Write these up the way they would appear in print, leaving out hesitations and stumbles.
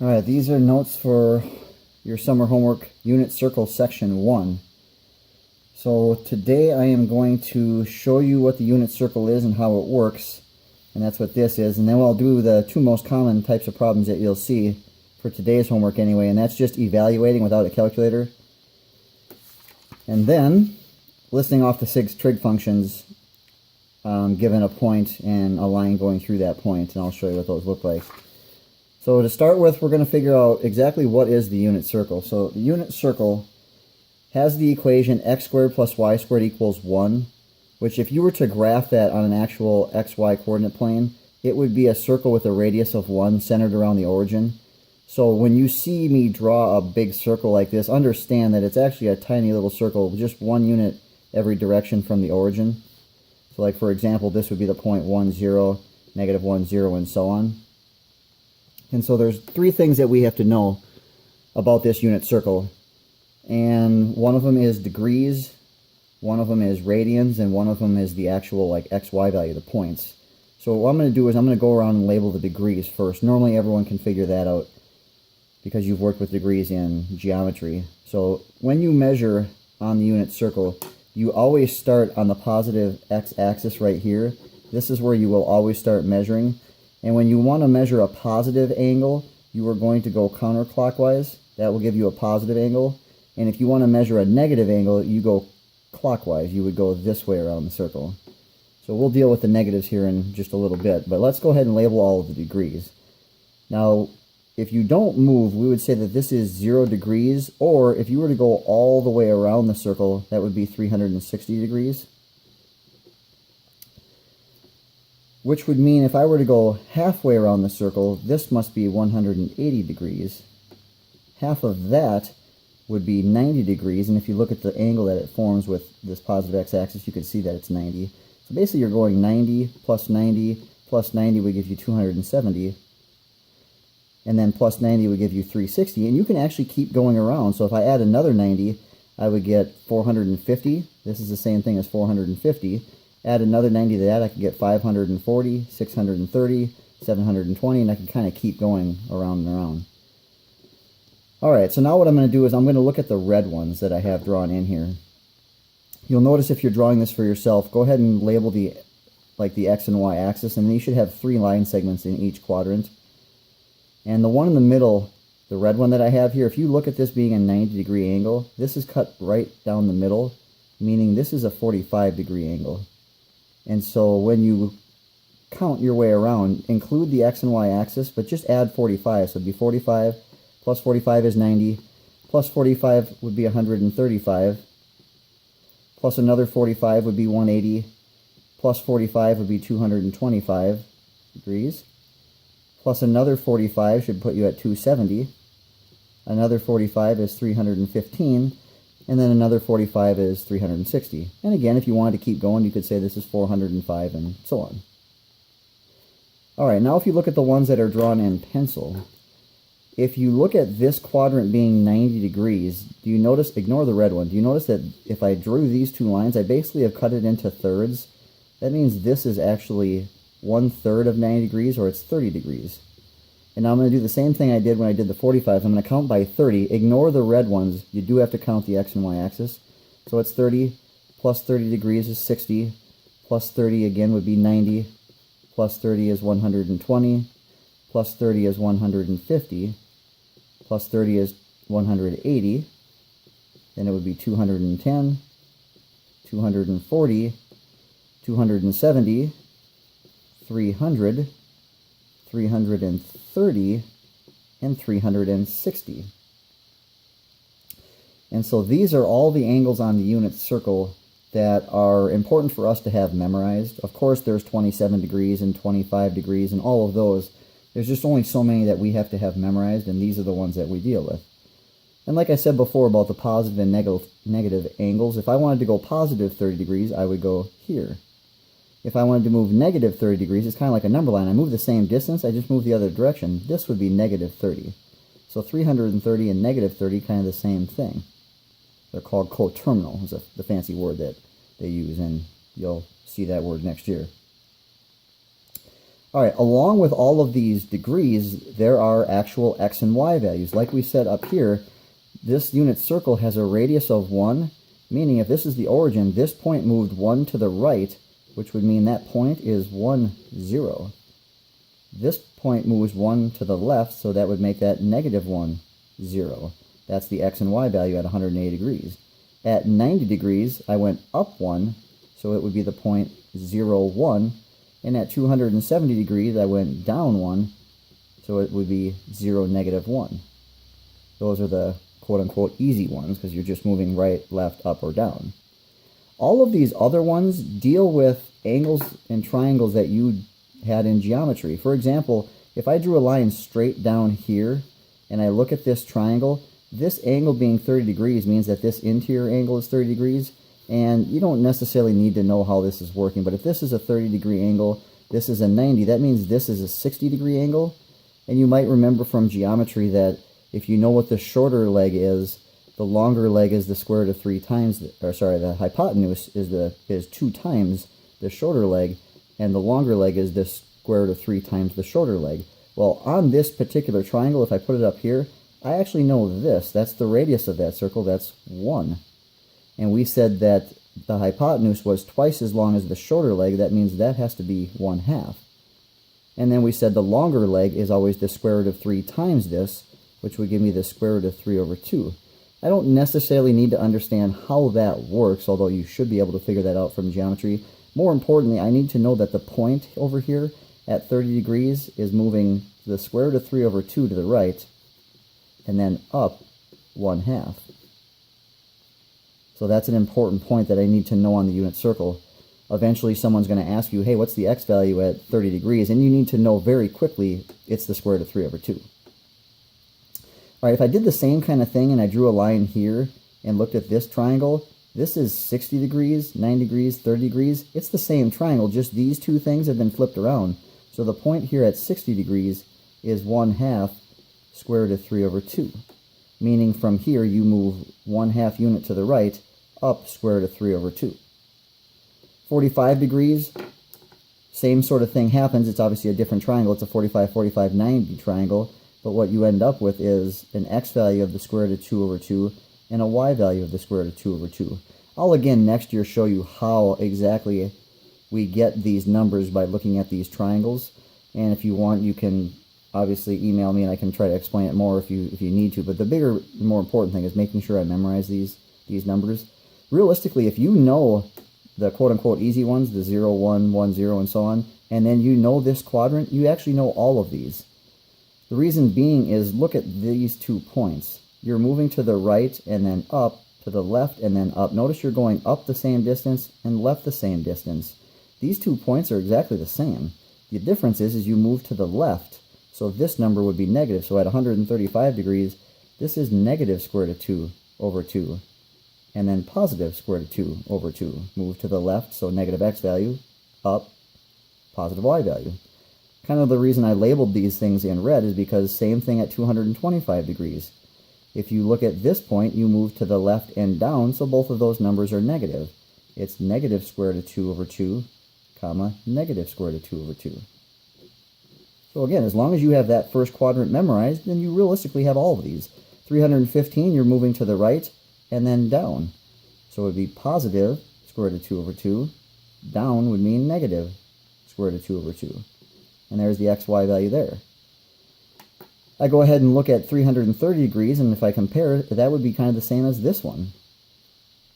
Alright, these are notes for your summer homework unit circle section 1. So today I am going to show you what the unit circle is and how it works, and that's what this is, and then I'll do the two most common types of problems that you'll see for today's homework anyway, and that's just evaluating without a calculator, and then listing off the 6 trig functions given a point and a line going through that point, and I'll show you what those look like. So to start with, we're going to figure out exactly what is the unit circle. So the unit circle has the equation x squared plus y squared equals 1, which if you were to graph that on an actual xy coordinate plane, it would be a circle with a radius of 1 centered around the origin. So when you see me draw a big circle like this, understand that it's actually a tiny little circle, just 1 unit every direction from the origin. So like for example, this would be the point 1, 0, negative 1, 0, and so on. And so there's 3 things that we have to know about this unit circle. And one of them is degrees, one of them is radians, and one of them is the actual like xy value, the points. So what I'm going to do is I'm going to go around and label the degrees first. Normally everyone can figure that out because you've worked with degrees in geometry. So when you measure on the unit circle, you always start on the positive x-axis right here. This is where you will always start measuring. And when you want to measure a positive angle, you are going to go counterclockwise. That will give you a positive angle. And if you want to measure a negative angle, you go clockwise. You would go this way around the circle. So we'll deal with the negatives here in just a little bit. But let's go ahead and label all of the degrees. Now, if you don't move, we would say that this is 0 degrees. Or if you were to go all the way around the circle, that would be 360 degrees. Which would mean if I were to go halfway around the circle, this must be 180 degrees. Half of that would be 90 degrees, and if you look at the angle that it forms with this positive x-axis, you can see that it's 90. So basically you're going 90 plus 90 plus 90 would give you 270, and then plus 90 would give you 360, and you can actually keep going around. So if I add another 90, I would get 450. This is the same thing as 450. Add another 90 to that, I could get 540, 630, 720, and I can kind of keep going around and around. Alright, so now what I'm going to do is I'm going to look at the red ones that I have drawn in here. You'll notice if you're drawing this for yourself, go ahead and label the x and y axis, and then you should have 3 line segments in each quadrant. And the one in the middle, the red one that I have here, if you look at this being a 90-degree angle, this is cut right down the middle, meaning this is a 45-degree angle. And so when you count your way around, include the x and y axis, but just add 45. So it'd be 45, plus 45 is 90, plus 45 would be 135, plus another 45 would be 180, plus 45 would be 225 degrees, plus another 45 should put you at 270, another 45 is 315, and then another 45 is 360. And again, if you wanted to keep going, you could say this is 405 and so on. Alright, now if you look at the ones that are drawn in pencil, if you look at this quadrant being 90 degrees, do you notice, ignore the red one, do you notice that if I drew these 2 lines, I basically have cut it into thirds? That means this is actually 1/3 of 90 degrees, or it's 30 degrees. And now I'm going to do the same thing I did when I did the 45s. I'm going to count by 30. Ignore the red ones. You do have to count the x and y axis. So it's 30 plus 30 degrees is 60. Plus 30 again would be 90. Plus 30 is 120. Plus 30 is 150. Plus 30 is 180. Then it would be 210, 240, 270, 300, 330, and 360. And so these are all the angles on the unit circle that are important for us to have memorized. Of course, there's 27 degrees and 25 degrees and all of those. There's just only so many that we have to have memorized, and these are the ones that we deal with. And like I said before about the positive and negative angles, if I wanted to go positive 30 degrees, I would go here. If I wanted to move negative 30 degrees, it's kind of like a number line. I move the same distance, I just move the other direction. This would be negative 30. So 330 and negative 30, kind of the same thing. They're called coterminal, is the fancy word that they use, and you'll see that word next year. All right, along with all of these degrees, there are actual x and y values. Like we said up here, this unit circle has a radius of 1, meaning if this is the origin, this point moved 1 to the right, which would mean that point is 1, 0. This point moves 1 to the left, so that would make that negative 1, 0. That's the x and y value at 180 degrees. At 90 degrees, I went up 1, so it would be the point 0, 1. And at 270 degrees, I went down 1, so it would be 0, negative 1. Those are the quote-unquote easy ones, because you're just moving right, left, up, or down. All of these other ones deal with angles and triangles that you had in geometry. For example, if I drew a line straight down here, and I look at this triangle, this angle being 30 degrees means that this interior angle is 30 degrees, and you don't necessarily need to know how this is working, but if this is a 30 degree angle, this is a 90, that means this is a 60 degree angle. And you might remember from geometry that if you know what the shorter leg is, the longer leg is the square root of 3 times, the hypotenuse is 2 times the shorter leg, and the longer leg is the square root of 3 times the shorter leg. Well, on this particular triangle, if I put it up here, I actually know this. That's the radius of that circle, that's 1. And we said that the hypotenuse was twice as long as the shorter leg. That means that has to be 1/2. And then we said the longer leg is always the square root of 3 times this, which would give me the square root of 3 over 2. I don't necessarily need to understand how that works, although you should be able to figure that out from geometry. More importantly, I need to know that the point over here at 30 degrees is moving the square root of 3 over 2 to the right, and then up 1/2. So that's an important point that I need to know on the unit circle. Eventually someone's going to ask you, hey, what's the x value at 30 degrees? And you need to know very quickly it's the square root of 3 over 2. All right, if I did the same kind of thing and I drew a line here and looked at this triangle, this is 60 degrees, 90 degrees, 30 degrees. It's the same triangle, just these two things have been flipped around. So the point here at 60 degrees is 1/2 square root of 3 over 2. Meaning from here you move 1/2 unit to the right, up square root of 3 over 2. 45 degrees, same sort of thing happens. It's obviously a different triangle. It's a 45, 45, 90 triangle. But what you end up with is an x value of the square root of 2 over 2 and a y value of the square root of 2 over 2. I'll again next year show you how exactly we get these numbers by looking at these triangles. And if you want, you can obviously email me and I can try to explain it more if you need to. But the bigger, more important thing is making sure I memorize these numbers. Realistically, if you know the quote-unquote easy ones, the 0, 1, 1, 0, and so on, and then you know this quadrant, you actually know all of these. The reason being is look at these 2 points. You're moving to the right and then up, to the left and then up. Notice you're going up the same distance and left the same distance. These 2 points are exactly the same. The difference is you move to the left, so this number would be negative. So at 135 degrees, this is negative square root of 2 over 2. And then positive square root of 2 over 2. Move to the left, so negative x value, up, positive y value. Kind of the reason I labeled these things in red is because same thing at 225 degrees. If you look at this point, you move to the left and down, so both of those numbers are negative. It's negative square root of 2 over 2, comma, negative square root of 2 over 2. So again, as long as you have that first quadrant memorized, then you realistically have all of these. 315, you're moving to the right and then down. So it would be positive square root of 2 over 2. Down would mean negative square root of 2 over 2. And there's the xy value there. I go ahead and look at 330 degrees, and if I compare, that would be kind of the same as this one.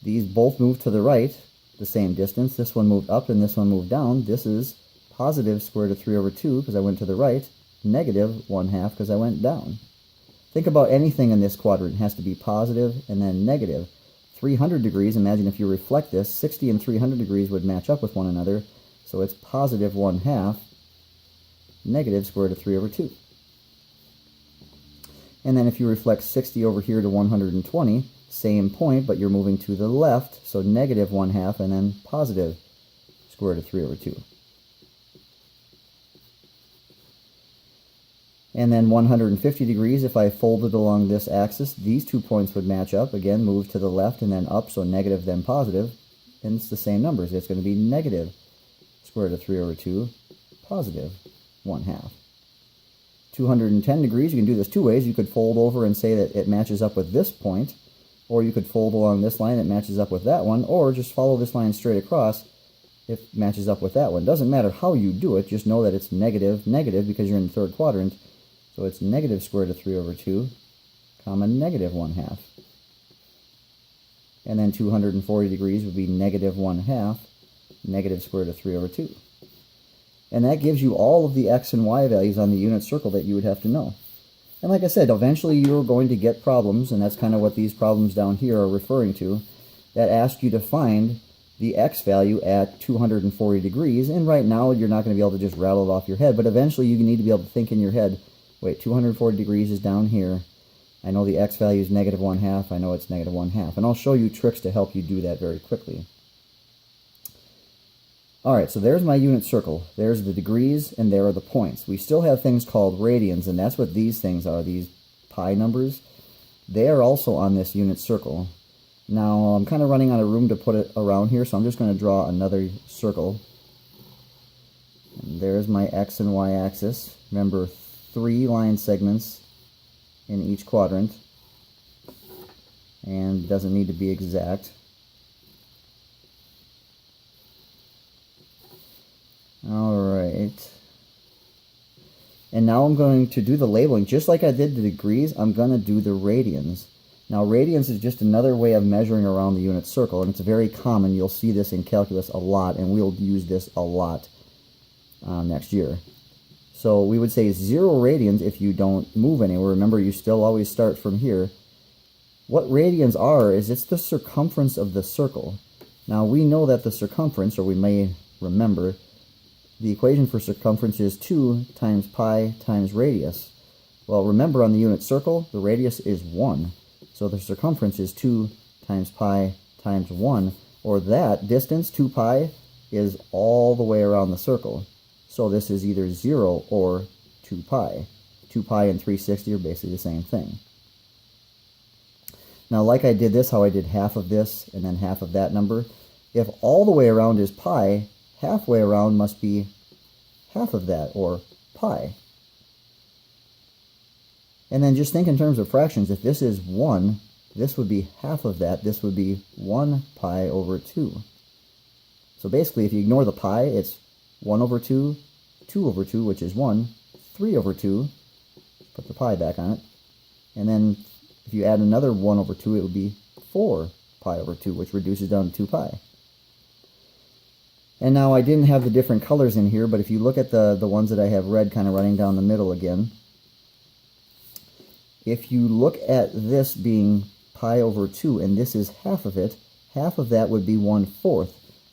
These both move to the right, the same distance. This one moved up and this one moved down. This is positive square root of 3 over 2 because I went to the right, negative 1/2 because I went down. Think about anything in this quadrant. It has to be positive and then negative. 300 degrees, imagine if you reflect this, 60 and 300 degrees would match up with one another. So it's positive 1/2, negative square root of 3 over 2. And then if you reflect 60 over here to 120, same point, but you're moving to the left, so negative 1/2 and then positive square root of 3 over 2. And then 150 degrees, if I folded along this axis, these 2 points would match up. Again, move to the left and then up, so negative then positive. And it's the same numbers. It's going to be negative square root of 3 over 2, positive 1/2. 210 degrees, you can do this two ways. You could fold over and say that it matches up with this point, or you could fold along this line that matches up with that one, or just follow this line straight across. It matches up with that one. Doesn't matter how you do it, just know that it's negative, negative, because you're in the third quadrant. So it's negative square root of 3 over 2, comma negative 1/2. And then 240 degrees would be negative 1/2, negative square root of 3 over 2. And that gives you all of the x and y values on the unit circle that you would have to know. And like I said, eventually you're going to get problems, and that's kind of what these problems down here are referring to, that ask you to find the x value at 240 degrees. And right now you're not going to be able to just rattle it off your head, but eventually you need to be able to think in your head, wait, 240 degrees is down here. I know the x value is negative 1/2. I know it's negative 1/2. And I'll show you tricks to help you do that very quickly. Alright, so there's my unit circle. There's the degrees, and there are the points. We still have things called radians, and that's what these things are, these pi numbers. They are also on this unit circle. Now, I'm kind of running out of room to put it around here, so I'm just going to draw another circle. And there's my x and y axis. Remember, 3 line segments in each quadrant. And it doesn't need to be exact. Alright. And now I'm going to do the labeling. Just like I did the degrees, I'm going to do the radians. Now, radians is just another way of measuring around the unit circle, and it's very common. You'll see this in calculus a lot, and we'll use this a lot next year. So we would say 0 radians if you don't move anywhere. Remember, you still always start from here. What radians are is it's the circumference of the circle. Now, we know that the circumference, or we may remember, the equation for circumference is 2 times pi times radius. Well, remember on the unit circle, the radius is 1. So the circumference is 2 times pi times 1. Or that distance, 2 pi, is all the way around the circle. So this is either 0 or 2 pi. 2 pi and 360 are basically the same thing. Now, like I did this, how I did half of this and then half of that number, if all the way around is pi, halfway around must be half of that, or pi. And then just think in terms of fractions. If this is 1, this would be half of that. This would be 1 pi over 2. So basically, if you ignore the pi, it's 1 over 2, 2 over 2, which is 1, 3 over 2, put the pi back on it, and then if you add another 1 over 2, it would be 4 pi over 2, which reduces down to 2 pi. And now I didn't have the different colors in here, but if you look at the ones that I have red kind of running down the middle again, if you look at this being pi over 2, and this is half of it, half of that would be 1/4.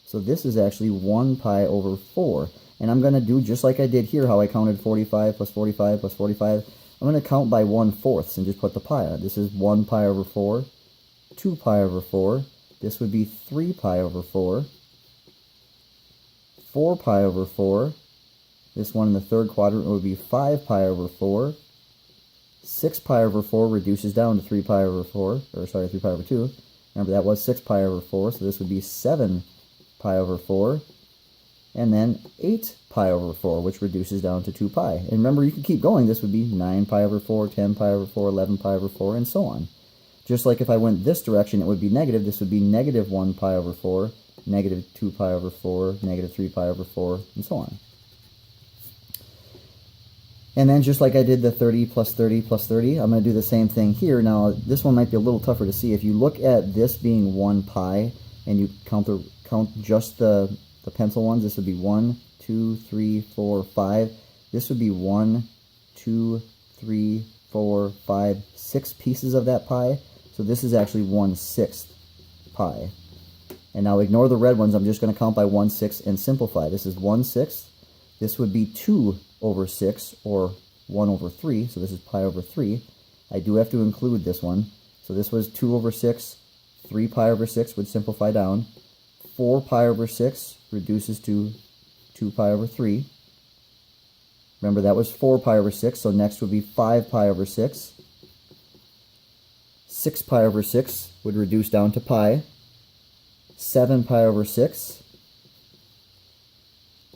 So this is actually 1 pi over 4. And I'm going to do just like I did here, how I counted 45 plus 45 plus 45. I'm going to count by 1/4 and just put the pi on it. This is 1 pi over 4, 2 pi over 4. This would be 3 pi over 4. 4 pi over 4. This one in the third quadrant would be 5 pi over 4. 6 pi over 4 reduces down to 3 pi over 4, or sorry, 3 pi over 2. Remember, that was 6 pi over 4, so this would be 7 pi over 4. And then 8 pi over 4, which reduces down to 2 pi. And remember, you can keep going. This would be 9 pi over 4, 10 pi over 4, 11 pi over 4, and so on. Just like if I went this direction, it would be negative. This would be negative 1 pi over 4, negative 2 pi over 4, negative 3 pi over 4, and so on. And then just like I did the 30 plus 30 plus 30, I'm going to do the same thing here. Now, this one might be a little tougher to see. If you look at this being 1 pi, and you count just the pencil ones, this would be 1, 2, 3, 4, 5. This would be 1, 2, 3, 4, 5, 6 pieces of that pi. So this is actually 1/6 pi. And now ignore the red ones. I'm just going to count by 1/6 and simplify. This is 1/6. This would be 2 over 6, or 1 over 3. So this is pi over 3. I do have to include this one. So this was 2 over 6. 3 pi over 6 would simplify down. 4 pi over 6 reduces to 2 pi over 3. Remember, that was 4 pi over 6, so next would be 5 pi over 6. 6 pi over 6 would reduce down to pi. 7 pi over 6.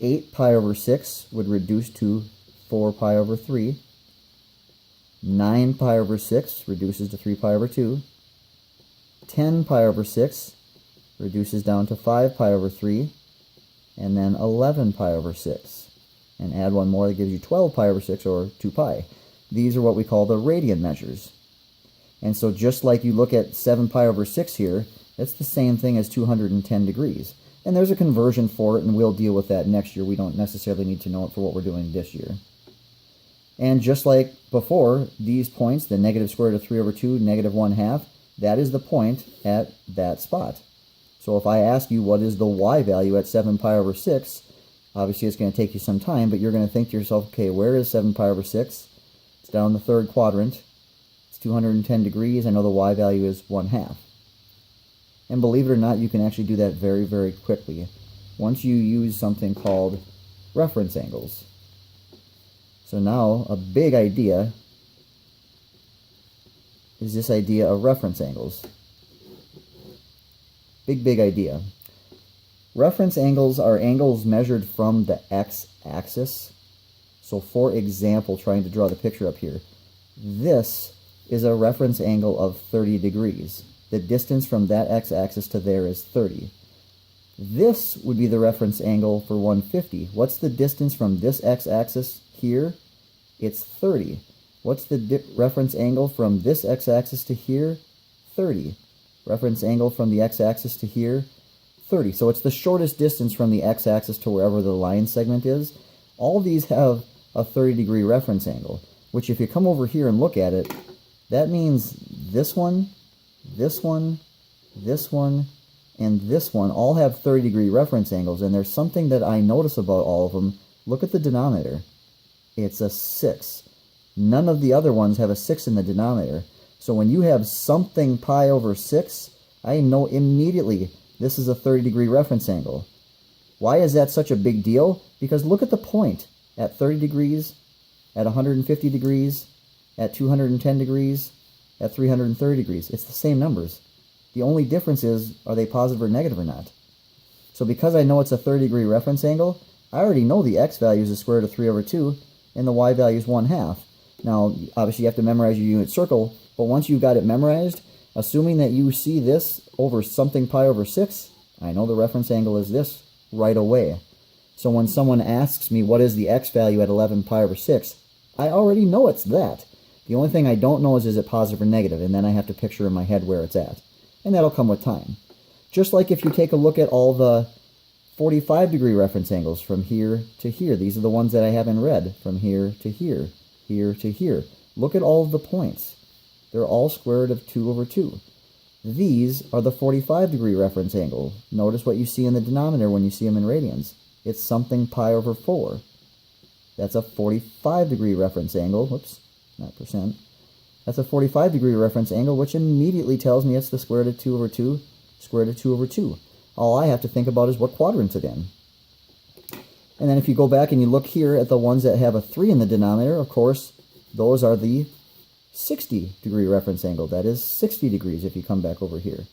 8 pi over 6 would reduce to 4 pi over 3. 9 pi over 6 reduces to 3 pi over 2. 10 pi over 6 reduces down to 5 pi over 3. And then 11 pi over 6. And add one more that gives you 12 pi over 6, or 2 pi. These are what we call the radian measures. And so just like you look at 7 pi over 6 here, it's the same thing as 210 degrees. And there's a conversion for it, and we'll deal with that next year. We don't necessarily need to know it for what we're doing this year. And just like before, these points, the negative square root of 3 over 2, negative 1/2, that is the point at that spot. So if I ask you what is the y value at 7 pi over 6, obviously it's going to take you some time, but you're going to think to yourself, okay, where is 7 pi over 6? It's down the third quadrant. It's 210 degrees. I know the y value is 1/2. And believe it or not, you can actually do that very, very quickly once you use something called reference angles. So now, a big idea is this idea of reference angles. Big idea. Reference angles are angles measured from the x-axis. So for example, trying to draw the picture up here, this is a reference angle of 30 degrees. The distance from that x-axis to there is 30. This would be the reference angle for 150. What's the distance from this x-axis here? It's 30. What's the reference angle from this x-axis to here? 30. Reference angle from the x-axis to here? 30. So it's the shortest distance from the x-axis to wherever the line segment is. All these have a 30-degree reference angle, which if you come over here and look at it, that means this one, this one, this one, and this one all have 30-degree reference angles, and there's something that I notice about all of them. Look at the denominator. It's a 6. None of the other ones have a 6 in the denominator. So when you have something pi over 6, I know immediately this is a 30-degree reference angle. Why is that such a big deal? Because look at the point. At 30 degrees, at 150 degrees, at 210 degrees, at 330 degrees. It's the same numbers. The only difference is, are they positive or negative or not? So because I know it's a 30-degree reference angle, I already know the x value is the square root of 3 over 2, and the y value is 1/2. Now, obviously you have to memorize your unit circle, but once you've got it memorized, assuming that you see this over something pi over 6, I know the reference angle is this right away. So when someone asks me what is the x value at 11 pi over 6, I already know it's that. The only thing I don't know is it positive or negative, and then I have to picture in my head where it's at. And that'll come with time. Just like if you take a look at all the 45-degree reference angles from here to here. These are the ones that I have in red, from here to here, here to here. Look at all of the points. They're all square root of 2 over 2. These are the 45-degree reference angle. Notice what you see in the denominator when you see them in radians. It's something pi over 4. That's a 45-degree reference angle. Whoops, not percent. That's a 45-degree reference angle, which immediately tells me it's the square root of 2 over 2, square root of 2 over 2. All I have to think about is what quadrant it's in. And then if you go back and you look here at the ones that have a 3 in the denominator, of course, those are the 60-degree reference angle. That is 60 degrees if you come back over here.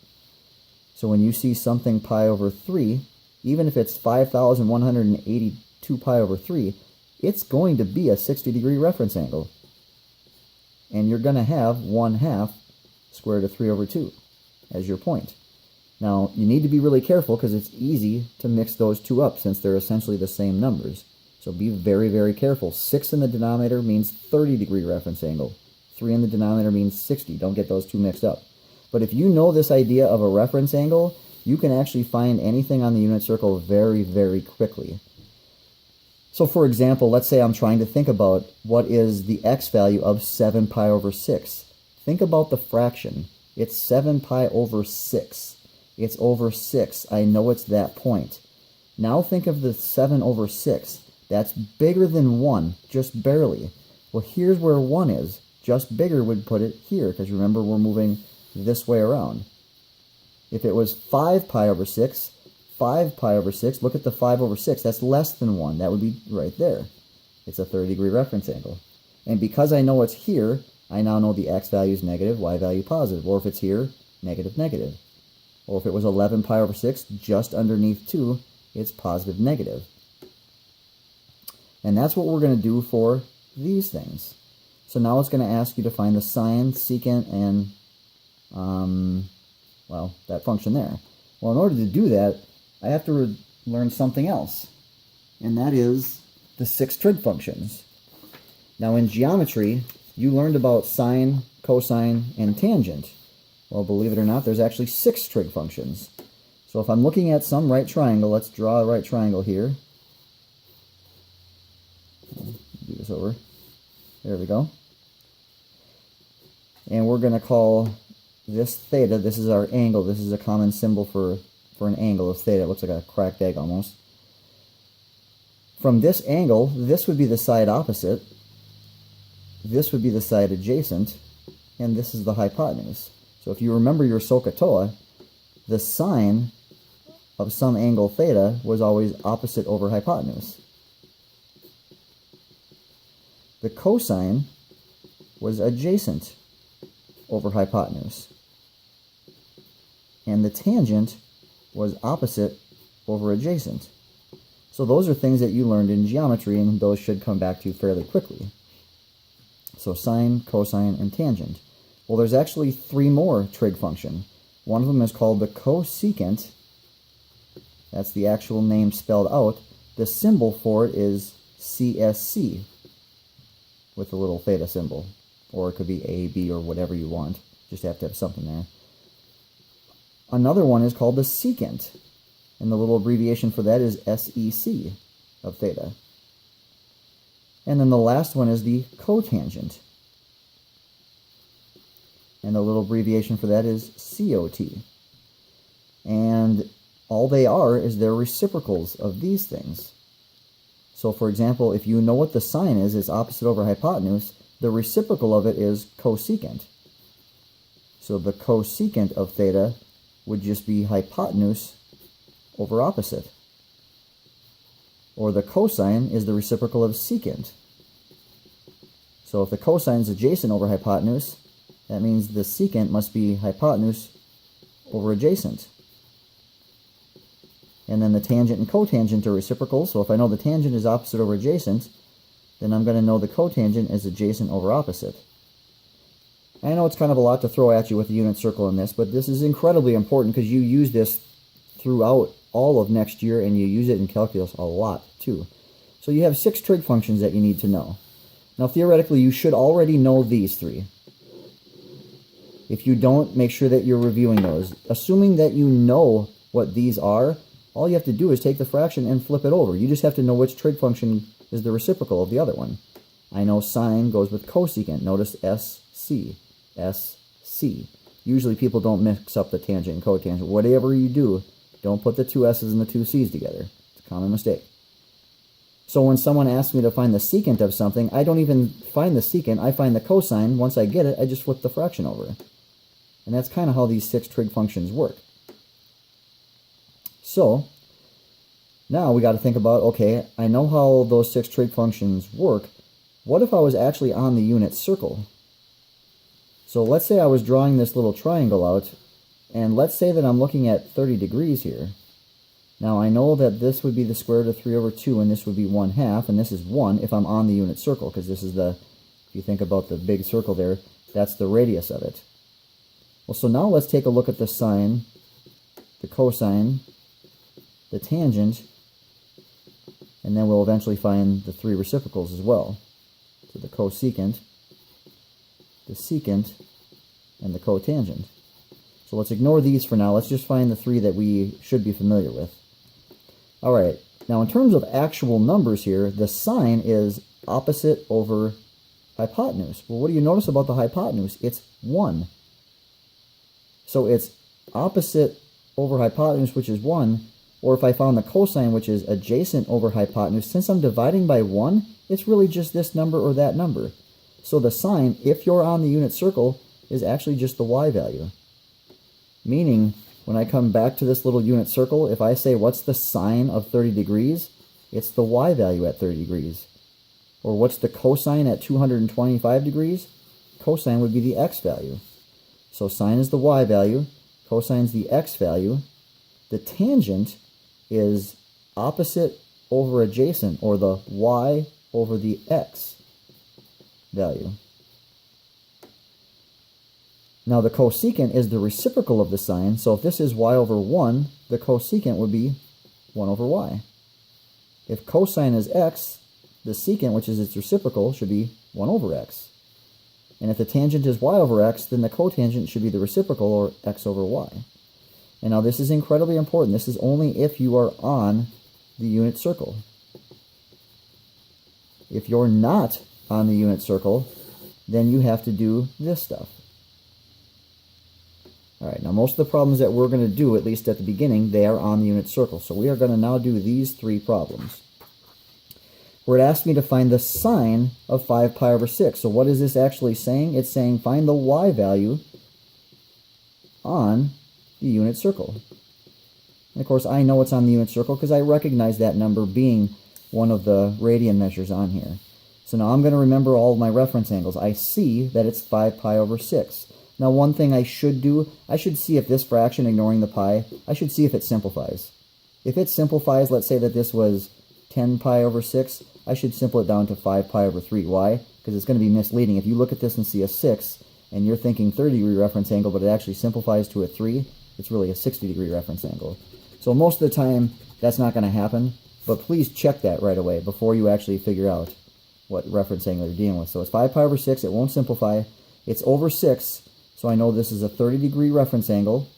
So when you see something pi over 3, even if it's 5,182 pi over 3, it's going to be a 60-degree reference angle. And you're going to have 1/2 square root of 3 over 2 as your point. Now, you need to be really careful because it's easy to mix those two up since they're essentially the same numbers. So be very, very careful. 6 in the denominator means 30-degree reference angle. 3 in the denominator means 60. Don't get those two mixed up. But if you know this idea of a reference angle, you can actually find anything on the unit circle very, very quickly. So for example, let's say I'm trying to think about what is the x value of 7 pi over 6. Think about the fraction. It's 7 pi over 6. It's over 6. I know it's that point. Now think of the 7 over 6. That's bigger than 1, just barely. Well, here's where 1 is. Just bigger would put it here, because remember we're moving this way around. If it was 5 pi over 6, 5 pi over 6, look at the 5 over 6. That's less than 1. That would be right there. It's a 30-degree reference angle. And because I know it's here, I now know the x value is negative, y value positive. Or if it's here, negative, negative. Or if it was 11 pi over 6, just underneath 2, it's positive, negative. And that's what we're going to do for these things. So now it's going to ask you to find the sine, secant, and, well, that function there. Well, in order to do that, I have to learn something else, and that is the 6 trig functions. Now in geometry, you learned about sine, cosine, and tangent. Well, believe it or not, there's actually 6 trig functions. So if I'm looking at some right triangle, let's draw a right triangle here. Do this over. There we go. And we're going to call this theta. This is our angle. This is a common symbol for an angle of theta. It looks like a cracked egg almost. From this angle, this would be the side opposite. This would be the side adjacent. And this is the hypotenuse. So if you remember your SOHCAHTOA, the sine of some angle theta was always opposite over hypotenuse. The cosine was adjacent over hypotenuse. And the tangent was opposite over adjacent. So those are things that you learned in geometry, and those should come back to you fairly quickly. So sine, cosine, and tangent. Well, there's actually 3 more trig function. One of them is called the cosecant. That's the actual name spelled out. The symbol for it is CSC with the little theta symbol. Or it could be A, B, or whatever you want. Just have to have something there. Another one is called the secant. And the little abbreviation for that is SEC of theta. And then the last one is the cotangent. And the little abbreviation for that is COT. And all they are is they're reciprocals of these things. So for example, if you know what the sine is, it's opposite over hypotenuse, the reciprocal of it is cosecant. So the cosecant of theta would just be hypotenuse over opposite. Or the cosine is the reciprocal of secant. So if the cosine is adjacent over hypotenuse, that means the secant must be hypotenuse over adjacent. And then the tangent and cotangent are reciprocal, so if I know the tangent is opposite over adjacent, then I'm going to know the cotangent is adjacent over opposite. I know it's kind of a lot to throw at you with the unit circle in this, but this is incredibly important because you use this throughout all of next year, and you use it in calculus a lot too. So you have 6 trig functions that you need to know. Now theoretically you should already know these 3. If you don't, make sure that you're reviewing those. Assuming that you know what these are, all you have to do is take the fraction and flip it over. You just have to know which trig function is the reciprocal of the other one. I know sine goes with cosecant. Notice SC. SC. Usually people don't mix up the tangent and cotangent. Whatever you do, don't put the 2 S's and the 2 C's together. It's a common mistake. So when someone asks me to find the secant of something, I don't even find the secant. I find the cosine. Once I get it, I just flip the fraction over. And that's kind of how these 6 trig functions work. So now we got to think about, okay, I know how those 6 trig functions work. What if I was actually on the unit circle? So let's say I was drawing this little triangle out, and let's say that I'm looking at 30 degrees here. Now I know that this would be the square root of 3 over 2, and this would be 1/2, and this is 1 if I'm on the unit circle, because this is the, if you think about the big circle there, that's the radius of it. Well, so now let's take a look at the sine, the cosine, the tangent, and then we'll eventually find the 3 reciprocals as well. So the cosecant, the secant, and the cotangent. So let's ignore these for now. Let's just find the 3 that we should be familiar with. Alright, now in terms of actual numbers here, the sine is opposite over hypotenuse. Well, what do you notice about the hypotenuse? It's 1. So it's opposite over hypotenuse, which is 1, or if I found the cosine, which is adjacent over hypotenuse, since I'm dividing by 1, it's really just this number or that number. So the sine, if you're on the unit circle, is actually just the y value. Meaning, when I come back to this little unit circle, if I say what's the sine of 30 degrees, it's the y value at 30 degrees. Or what's the cosine at 225 degrees? Cosine would be the x value. So sine is the y value, cosine is the x value. The tangent is opposite over adjacent, or the y over the x. value. Now the cosecant is the reciprocal of the sine, so if this is y over 1, the cosecant would be 1 over y. If cosine is x, the secant, which is its reciprocal, should be 1 over x. And if the tangent is y over x, then the cotangent should be the reciprocal, or x over y. And now this is incredibly important. This is only if you are on the unit circle. If you're not on the unit circle, then you have to do this stuff. Alright, now most of the problems that we're going to do, at least at the beginning, they are on the unit circle. So we are going to now do these 3 problems. Where it asked me to find the sine of 5 pi over 6. So what is this actually saying? It's saying find the y value on the unit circle. And of course I know it's on the unit circle because I recognize that number being one of the radian measures on here. So now I'm going to remember all of my reference angles. I see that it's 5 pi over 6. Now one thing I should do, I should see if this fraction, ignoring the pi, I should see if it simplifies. If it simplifies, let's say that this was 10 pi over 6, I should simplify it down to 5 pi over 3. Why? Because it's going to be misleading. If you look at this and see a 6, and you're thinking 30-degree reference angle, but it actually simplifies to a 3, it's really a 60-degree reference angle. So most of the time, that's not going to happen, but please check that right away before you actually figure out what reference angle you're dealing with. So it's 5 pi over 6, it won't simplify, it's over 6, so I know this is a 30-degree reference angle.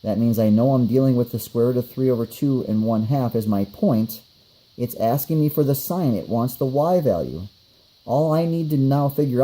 That means I know I'm dealing with the square root of 3 over 2 and 1/2 as my point. It's asking me for the sine. It wants the y value. All I need to now figure out